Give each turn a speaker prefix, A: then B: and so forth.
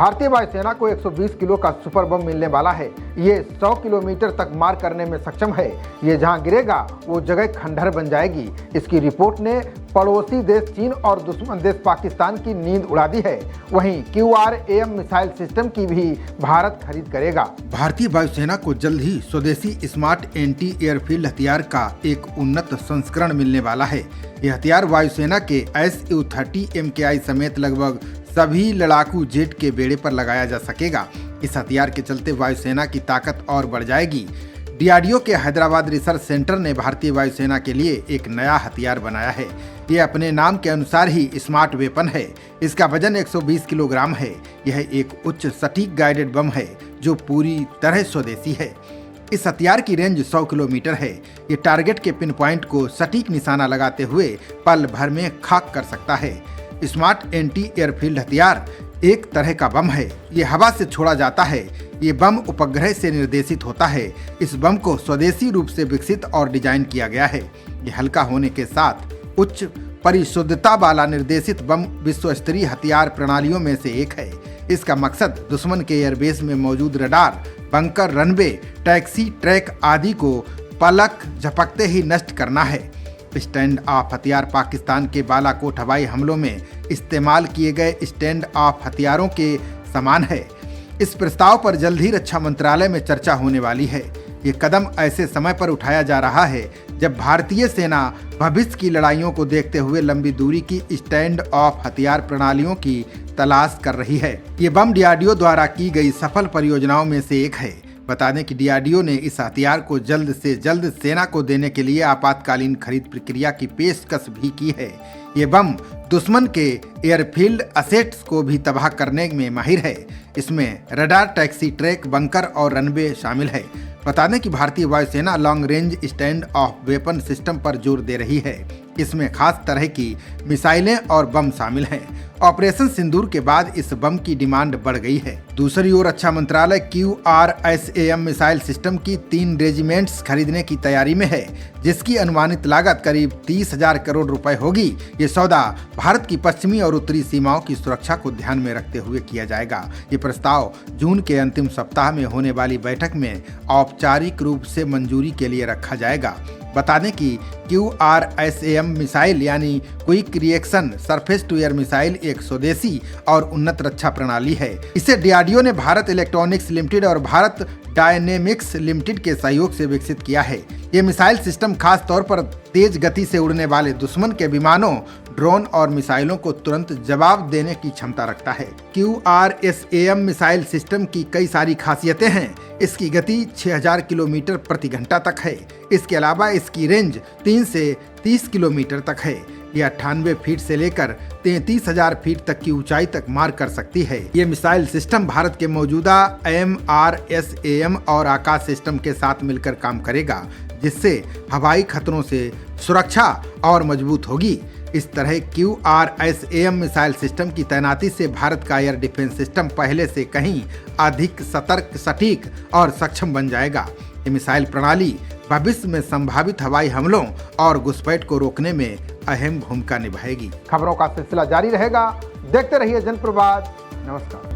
A: भारतीय वायुसेना को 120 किलो का सुपर बम मिलने वाला है। ये 100 किलोमीटर तक मार करने में सक्षम है। ये जहां गिरेगा वो जगह खंडहर बन जाएगी। इसकी रिपोर्ट ने पड़ोसी देश चीन और दुश्मन देश पाकिस्तान की नींद उड़ा दी है। वहीं QRAM मिसाइल सिस्टम की भी भारत खरीद करेगा। भारतीय वायुसेना को जल्द ही स्वदेशी स्मार्ट एंटी एयरफील्ड हथियार का एक उन्नत संस्करण मिलने वाला है। यह हथियार वायुसेना के Su-30 MKI समेत लगभग सभी लड़ाकू जेट के बेड़े पर लगाया जा सकेगा। इस हथियार के चलते वायुसेना की ताकत और बढ़ जाएगी। DRDO के हैदराबाद रिसर्च सेंटर ने भारतीय वायुसेना के लिए एक नया हथियार बनाया है। ये अपने नाम के अनुसार ही स्मार्ट वेपन है। इसका वजन 120 किलोग्राम है। यह एक उच्च सटीक गाइडेड बम है जो पूरी तरह स्वदेशी है। इस हथियार की रेंज 100 किलोमीटर है। ये टारगेट के पिन पॉइंट को सटीक निशाना लगाते हुए पल भर में खाक कर सकता है। स्मार्ट एंटी एयरफील्ड हथियार एक तरह का बम है। ये हवा से छोड़ा जाता है। ये बम उपग्रह से निर्देशित होता है। इस बम को स्वदेशी रूप से विकसित और डिजाइन किया गया है। ये हल्का होने के साथ उच्च परिशुद्धता वाला निर्देशित बम विश्व स्तरीय हथियार प्रणालियों में से एक है। इसका मकसद दुश्मन के एयरबेस में मौजूद radar, bunker, runway, taxi, track आदि को पलक झपकते ही नष्ट करना है। स्टैंड ऑफ हथियार पाकिस्तान के बालाकोट हवाई हमलों में इस्तेमाल किए गए स्टैंड ऑफ हथियारों के समान है। इस प्रस्ताव पर जल्द ही रक्षा मंत्रालय में चर्चा होने वाली है। ये कदम ऐसे समय पर उठाया जा रहा है जब भारतीय सेना भविष्य की लड़ाइयों को देखते हुए लंबी दूरी की स्टैंड ऑफ हथियार प्रणालियों की तलाश कर रही है। ये बम DRDO द्वारा की गई सफल परियोजनाओं में से एक है। बता दें कि DRDO ने इस हथियार को जल्द से जल्द सेना को देने के लिए आपातकालीन खरीद प्रक्रिया की पेशकश भी की है। ये बम दुश्मन के एयरफील्ड असेट्स को भी तबाह करने में माहिर है। इसमें रडार, टैक्सी, ट्रैक, बंकर और रनवे शामिल है। बता दें कि भारतीय वायुसेना long range stand of weapon system पर जोर दे रही है। इसमें खास तरह की मिसाइलें और बम शामिल हैं। ऑपरेशन सिंदूर के बाद इस बम की डिमांड बढ़ गई है। दूसरी ओर रक्षा मंत्रालय QRSAM मिसाइल सिस्टम की 3 रेजिमेंट्स खरीदने की तैयारी में है, जिसकी अनुमानित लागत करीब 30,000 करोड़ रुपए होगी। ये सौदा भारत की पश्चिमी और उत्तरी सीमाओं की सुरक्षा को ध्यान में रखते हुए किया जाएगा। ये प्रस्ताव जून के अंतिम सप्ताह में होने वाली बैठक में औपचारिक रूप से मंजूरी के लिए रखा जाएगा। बता दें कि QRSAM मिसाइल यानी quick reaction surface to air missile एक स्वदेशी और उन्नत रक्षा प्रणाली है। इसे DRDO ने भारत इलेक्ट्रॉनिक्स लिमिटेड और भारत डायनेमिक्स लिमिटेड के सहयोग से विकसित किया है। ये मिसाइल सिस्टम खास तौर पर तेज गति से उड़ने वाले दुश्मन के विमानों, ड्रोन और मिसाइलों को तुरंत जवाब देने की क्षमता रखता है। QRSAM मिसाइल सिस्टम की कई सारी खासियतें हैं। इसकी गति 6000 किलोमीटर प्रति घंटा तक है। इसके अलावा इसकी रेंज 3 से 30 किलोमीटर तक है। यह 98 फीट से लेकर 33,000 फीट तक की ऊंचाई तक मार कर सकती है। ये मिसाइल सिस्टम भारत के मौजूदा MRSAM और आकाश सिस्टम के साथ मिलकर काम करेगा, जिससे हवाई खतरों से सुरक्षा और मजबूत होगी। इस तरह QRSAM मिसाइल सिस्टम की तैनाती से भारत का एयर डिफेंस सिस्टम पहले से कहीं अधिक सतर्क, सटीक और सक्षम बन जाएगा। ये मिसाइल प्रणाली भविष्य में संभावित हवाई हमलों और घुसपैठ को रोकने में अहम भूमिका निभाएगी। खबरों का सिलसिला जारी रहेगा। देखते रहिए जनप्रवाद। नमस्कार।